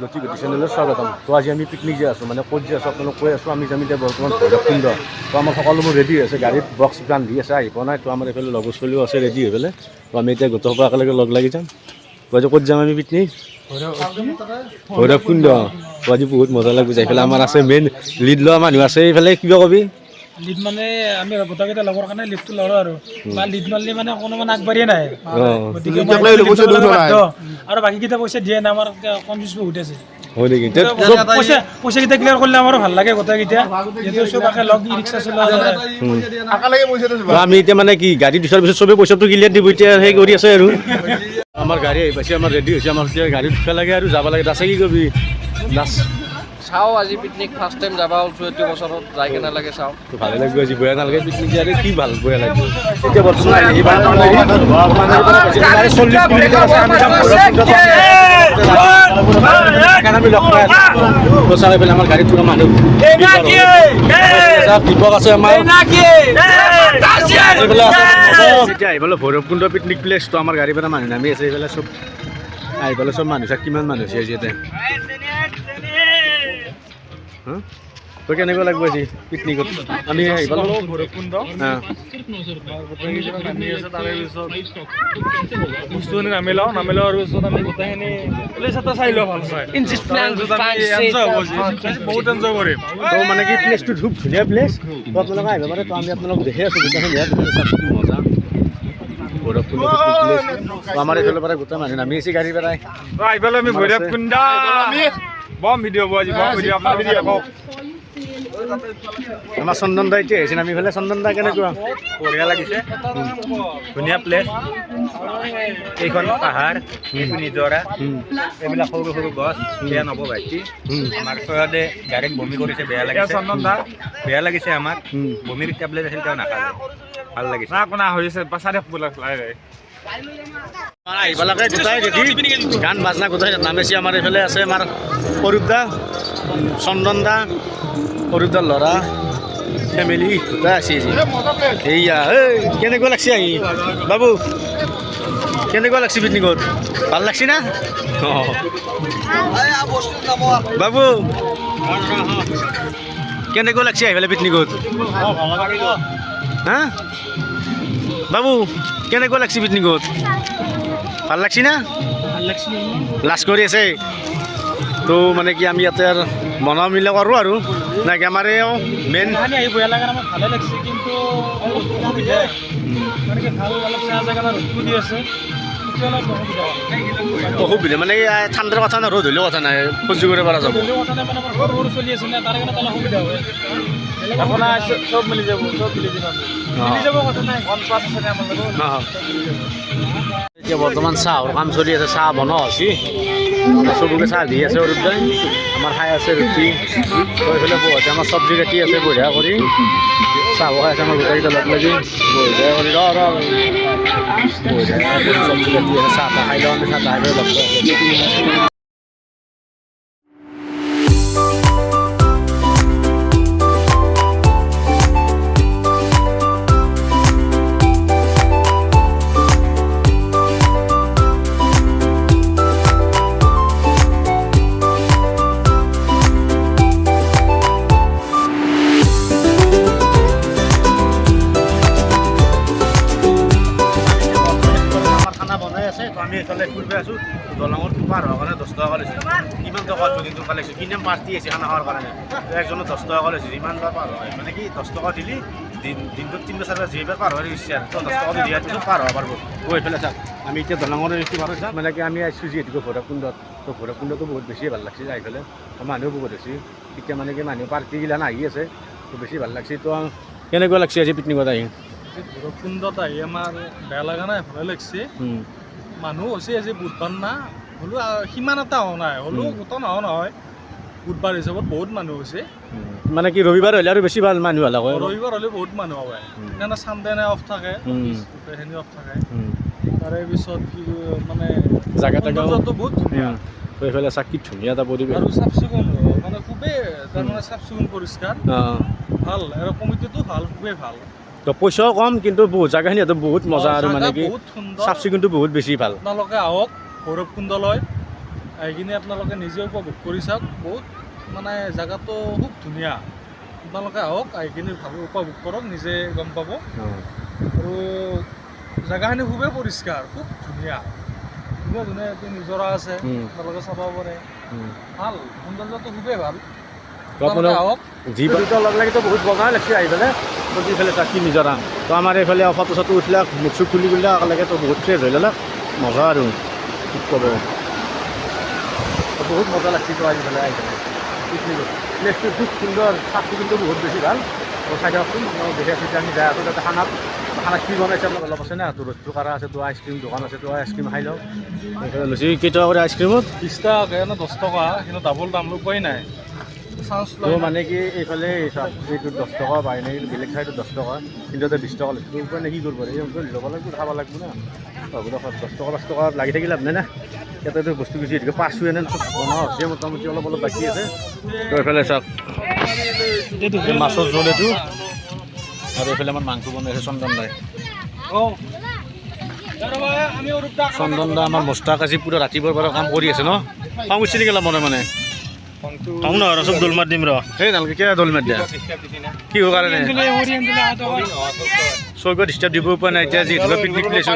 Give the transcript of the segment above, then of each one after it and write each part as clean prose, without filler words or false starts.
লতিগুটি চেনেলৰ স্বাগতম। তো আজি আমি পিকনিক যে আছোঁ, মানে ক'ত যে আছোঁ আপোনালোক কৈ আছোঁ। আমি যাম এতিয়া বৰ্তমান ভৈৰৱকুণ্ড। তো আমাৰ সকলোবোৰ ৰেডি হৈ আছে, গাড়ীত বক্স বান্ধি আছে, আহি পোৱা নাই। তো আমাৰ এইফালে লগৰ ছোৱালীও আছে ৰেডি হৈ পেলাই। তো আমি এতিয়া গোটেইসোপা একেলগে লগ লাগি যাম। তো আজি ক'ত যাম আমি পিকনিক? ভৈৰৱকুণ্ড। তো আজি বহুত মজা লাগিব যাই পেলাই। আমাৰ আছে মেইন লিড লোৱা মানুহ আছে এইফালে, কিবা কবি? লিড মানে আমি গোটেইকেইটা লগৰ কাৰণে লিডটো লওঁ আৰু লিড মাৰিলে মানে কোনো মানে আগবাঢ়িয়ে নাই। গতিকে আৰু বাকীকেইটা পইচা দিয়ে নাই, আমাৰ কনফিউজ বহুত আছে। হয় নেকি? পইচাকেইটা ক্লিয়াৰ কৰিলে আমাৰ ভাল লাগে গোটেইকেইটা। যিহেতু চব একে লগ ই ৰিক্সা চলোৱা আমি এতিয়া মানে কি গাড়ী দিছাৰ পিছত চবে পইচাটো ক্লিয়াৰ দিব, এতিয়া সেই কৰি আছে আৰু। আমাৰ গাড়ী আহি পাইছে, আমাৰ ৰেডি হৈছে। আমাৰ এতিয়া গাড়ীত উঠিব লাগে আৰু যাব লাগে। আছে কি কবি লাষ্ট চাওঁ আজি পিকনিক ফাৰ্ষ্ট টাইম যাব ওলছোঁ এইটো বছৰত, যাই কেনে লাগে চাওঁ। ভালে লাগিব আজি, বেয়া নালাগে পিকনিক আৰু কি ভাল বেয়া লাগিব। এতিয়া বৰ্তমান চাই পেলাই আমাৰ গাড়ীত পুৰা মানুহ দীপক আছে আমাৰ। এতিয়া আহি পেলাই ভৈৰৱকুণ্ড পিকনিক প্লেচটো আমাৰ গাড়ী পৰা মানুহ নামি আছে। এইফালে চব আহি পেলাই চব মানুহ চাওক কিমান মানুহ হৈছে আজি ইয়াতে। তই কেনেকুৱা লাগিব আজি পিকনিকত? আমি আহি পালোঁ ভৈৰৱকুণ্ড নামি আছে। তাৰে পিছত নামি লওঁ আৰু পিছত আমি গোটেইখিনি প্লেচ এটা চাই লওঁ, ভাল চাই বহুত এনজয় কৰিম। তো মানে কি প্লেচটো খুব ধুনীয়া প্লেচ। তো আপোনালোকে আহিব পাৰে। তো আমি আপোনালোক দেখি আছোঁ গোটেইখিনি মজা ভৈৰৱকুণ্ড প্লেচ। তো আমাৰ এইফালৰ পৰা গোটেই মানুহ নামি আছে গাড়ীৰ পৰাই। আহি পেলাই আমি ভৈৰৱকুণ্ড বম ভিডিঅ' আজি বম ভিডিঅ' আপোনাৰ ভিডিঅ' কওক। আমাৰ চন্দন দা এতিয়া আহিছে নামি পেলাই। চন্দন দা কেনেকুৱা? বঢ়িয়া লাগিছে, ধুনীয়া প্লেচ। এইখন পাহাৰ, এইটো নিজৰা, এইবিলাক সৰু সৰু গছ, বেয়া নব ভাইটি। আমাৰ চয়দে গাড়ীত বমি কৰিছে, বেয়া লাগিছে। চন্দন দা বেয়া লাগিছে আমাৰ। বমিৰ টেবলেট আছিল, তেওঁ নাখালে, ভাল লাগিছে। না কোনা হৈছে চাৰে আহিব লাগে গোটাই ৰেডি, গান বাজনা গোটাই নামেছি। আমাৰ এইফালে আছে আমাৰ সৰুপ দা, চন্দন দা, সৰুপ দাৰ ল'ৰা, ফেমিলি গোটাই আছে। এইয়া কেনেকুৱা লাগছে আহি বাবু? কেনেকুৱা লাগছে পিকনিকত? ভাল লাগছে না? অঁ বাবু কেনেকুৱা লাগছে আহি পেলাই পিকনিকত? হা বাবু কেনেকুৱা লাগছে পিকনিকত? ভাল লাগছি না? লাজ কৰি আছে। তো মানে কি আমি ইয়াতে আৰু মনা মিলা কৰোঁ আৰু নাকি আমাৰ মেইন আহি বেয়া লাগে। আমাৰ ভালে লাগছে, কিন্তু অসুবিধা মানে ঠাণ্ডাৰ কথা নাই, ৰ'দ হ'লেও কথা নাই, সহ্য কৰিব পৰা যাব। চলি আছে না, তাৰ কাৰণে অলপ অসুবিধা হয়। চব মিলি যাব, চব মিলি যাব, কথা নাই। এতিয়া বৰ্তমান চাহৰ কাম চলি আছে, চাহ বনোৱা হৈছে। চবকে চাহ দি আছে সৰুপ দাই। আমাৰ খাই আছে ৰুটি, এইফালে বহুতে আমাৰ চব্জি কাটি আছে বঢ়িয়া কৰি। চাহ খাই আছে আমাৰ গোটেইকেইটা লগ লাগি বঢ়িয়া কৰি বঢ়িয়া চব্জি কাটি আছে। চাহ তাহ খাই লওঁ আমি, চাহ তাহ খাই লগ আছে। আমি এইফালে ফুৰিব আছোঁ। দলঙত পাৰ হোৱাৰ কাৰণে 10 টকা লৈছে। কিমান টকা কিন্তু পাইছোঁ, কিমান পাৰ্টি আছে খানা খোৱাৰ কাৰণে। একজনৰ 10 টকা লৈছে। যিমান বাৰ পাৰ হয় মানে কি 10 টকা দিলি দিনটোত 3-4 যিবাৰ পাৰ হয় ইচ্ছা আৰু 10 টকা দিয়াৰ পিছত পাৰ হ'ব পাৰিব। এইফালে চাওক, আমি এতিয়া দলঙৰ এইটো পাৰ চাম মানে কি আমি আহিছোঁ যিহেতুকে ভৈৰৱকুণ্ডত। তো ভৈৰৱকুণ্ডটো বহুত বেছি ভাল লাগছে যাই পেলাই। মানুহো বহুত হৈছে এতিয়া, মানে কি মানুহ পাৰ্টিগিলান আহি আছে, তো বেছি ভাল লাগছে। তো কেনেকুৱা লাগছে আজি পিকনিকত আহি? ভৈৰৱকুণ্ডত আহি আমাৰ বেয়া লগা নাই, ভালে লাগছে। মানুহ হৈছে আজি বুধবাৰ না, হ'লেও সিমান এটা হোৱা নাই, হ'লেও গোটা নহয় নহয়। বুধবাৰ হিচাপত বহুত মানুহ হৈছে। মানে কি ৰবিবাৰ হ'লে আৰু বেছি ভাল মানুহ হ'লে হয়। ৰবিবাৰ হ'লে বহুত মানুহ হয়, সেইদিনা চানডে নে অফ থাকে, গোটেইখিনি অফ থাকে। তাৰে পিছত কি মানে জাগাটো বহুত ধুনীয়া। এইফালে চাওক কি ধুনীয়া এটা পৰিৱেশ আৰু চাফ চিকুণ, মানে খুবেই তাৰমানে চাফ চিকুণ পৰিষ্কাৰ, ভাল। আৰু কমিটিটো ভাল, খুবেই ভাল। তো পইচাও কম, কিন্তু বহুত জাগাখিনি বহুত মজা আৰু মানে কি বহুত সুন্দৰ, চাফ চিকুণটো বহুত বেছি ভাল। আপোনালোকে আহক ভৈৰৱকুণ্ডলৈ, আহি কিনে আপোনালোকে নিজে উপভোগ কৰি চাওক। বহুত মানে জেগাটো খুব ধুনীয়া, আপোনালোকে আহক, আহি কিনে ভাবে উপভোগ কৰক, নিজে গম পাব। আৰু জেগাখিনি খুবেই পৰিষ্কাৰ, খুব ধুনীয়া ধুনীয়া ধুনীয়া এটি নিজৰা আছে, আপোনালোকে চাব পাৰে। ভাল, সৌন্দৰ্যটো খুবেই ভাল। আহক। জীৱ লগ লাগিতো বহুত বগা লাগছে আহি পেলাই এইফালে তাত কি নিজৰা। তো আমাৰ এইফালে ফটো চটো উঠিলে মুখ চুখ খুলি পেলাই একেলগে তো বহুত ফ্ৰেছ হৈ ল'লে মজা আৰু কি ক'ব। বহুত মজা লাগছে তো আহি পেলাই পিকনিকত। প্লেচটো খুব সুন্দৰ, চাফটো কিন্তু বহুত বেছি ভাল। আৰু চাই দিয়কচোন দেখি আছোঁ আমি যাই আছোঁ তাতে খানাত কি বনাইছে আপোনাক অলপ আছে না, তো ৰ'দটো কাঢ়া আছে, তো আইচক্ৰীম দোকান আছে, তো আইচক্ৰীম খাই লওঁ। লৈছে কেইটকা কৰি আইচক্ৰীমত? 20 টকাকৈ, 10 টকা, কিন্তু ডাবল দাম উপায় নাই। তো মানে কি এইফালে এইটো 10 টকা পায় নাই, কিন্তু বেলেগ ঠাইতো 10 টকা, কিন্তু তাতে 20 টকা লৈছে। উপায় নাই, কি কৰিব পাৰে, ল'ব লাগিব, খাব লাগিব না। 10 টকা 5 টকা লাগি থাকিলে লাভ নাই না। ইয়াতেতো বস্তু বেছি গতিকে পাঁচশো এনে চব বনোৱা হৈছে, মোটামুটি অলপ অলপ বাকী আছে। তো এইফালে চাওক মাছৰ জোল এইটো, আৰু এইফালে আমাৰ মাংস বনাইছে চন্দন দাই। চন্দন দা আমাৰ মোস্তাক আজি পুৰা ৰাতিপুৱাৰ পৰা কাম কৰি আছে ন। খং উঠি নেকি অলপ মানে খং নহয়, চব দোল মাৰ দিম ৰ। সেই নালাগে, কিয় দোল মাৰ দিয়া, কি হোৱাৰ কাৰণে চব ডিষ্টাৰ্ব দিব পৰা নাই। এতিয়া যিহেতু পিকনিক প্লেচ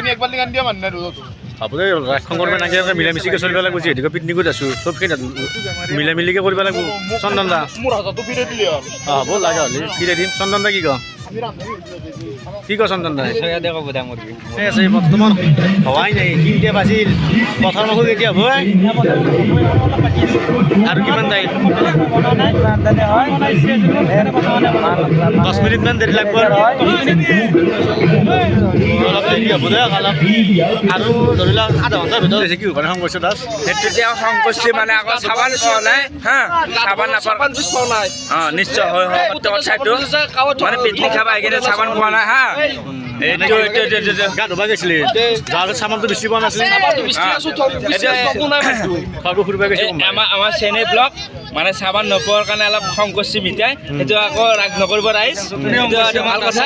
হ'ব দে, ৰাক্ষণ কৰিব নালাগে, মিলামিচিকে চলিব লাগিব। যিহেতুকে পিকনিকত আছোঁ, চবখিনি মিলামিলিকে কৰিব লাগিব। চন্দন দা হ'ব লাগে হ'লে ফিৰাই দিম। চন্দন দা কি ক চন্দন দা? ঠিক আছে, বৰ্তমান হোৱাই নাই, 3টা বাজিল। পথাৰ মাংস কেতিয়া হ'ব আৰু কিমান টাইম? 10 মিনিটমান দেৰি লাগিব আৰু অলপ দেৰি হ'ব দে, অলপ আৰু ধৰি লওক আধা ঘণ্টাৰ ভিতৰত হৈছে। কি হ'ব শংকৰ দাস সেইটো শংকৰ মানে আকৌ চাবান পোৱা নাই, হা চাবান নাপান নাই। নিশ্চয় হয় হয়, মানে পিকনিক খাব আহি কিনে চাবান পোৱা নাই, হা গা ধুবা গৈছিলে, যাৰ চামানটো বেছি পোৱা নাছিলে, ফুৰিব গৈছে। আমাৰ চেনে ব্লক মানে চাবান নোপোৱাৰ কাৰণে অলপ সংকোচি মিঠাই, সেইটো আকৌ ৰাগ নকৰিব ৰাইজ, ভাল কথা।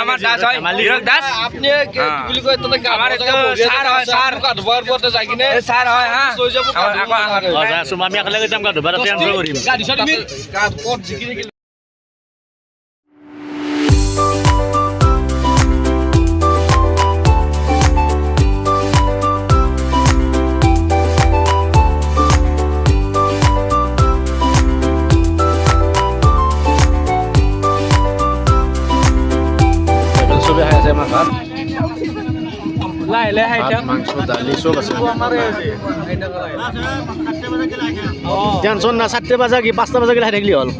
আমাৰ দাস হয়, হিৰক দাস, ছাৰ হয়, হা আমি একেলগে যাম গা ধুবা, তাতে এনজয় কৰিম। মাংস দালি চব আছে। টেনচন না, 4টা বাজা কি 5টা বাজা খাই থাকিলে হ'ল।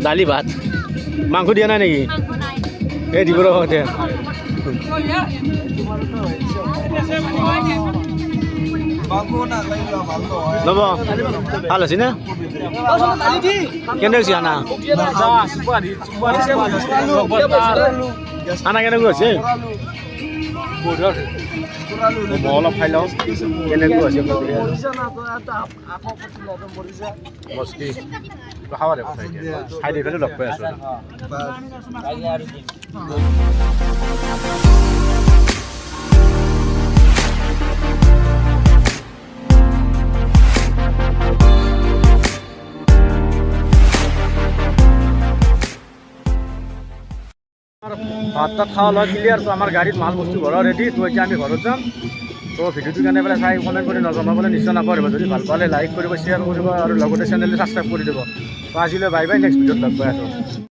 দালি ভাত মাংস দিয়া নাই নেকি? এই দিব ৰ এতিয়া ল'ব ভাল আছে না? কেনে হৈছে আনা? আনা কেনেকুৱা হৈছে? মই অলপ খাই লওঁ কেনেকুৱা হৈছে। খাব দে, খাই দি পেলাই লগ পাই আছোঁ। ভাত তাত খাওয়া লোৱা ক্লিয়াৰ। তো আমাৰ গাড়ীত মাল বস্তু ঘৰৰ ৰেডি। তো এতিয়া আমি ঘৰত যাম। তো ভিডিঅ'টো কেনে পেলাই চাই কমেণ্ট কৰি নজনাবলৈ নিশ্চয় নাপাহৰিব। যদি ভাল পালে লাইক কৰিব, শ্বেয়াৰ কৰিব আৰু লগতে চেনেলটো ছাবস্ক্ৰাইব কৰি দিব। তো আজিলৈ বাই বাই, নেক্সট ভিডিঅ'ত লগ পাই আছোঁ।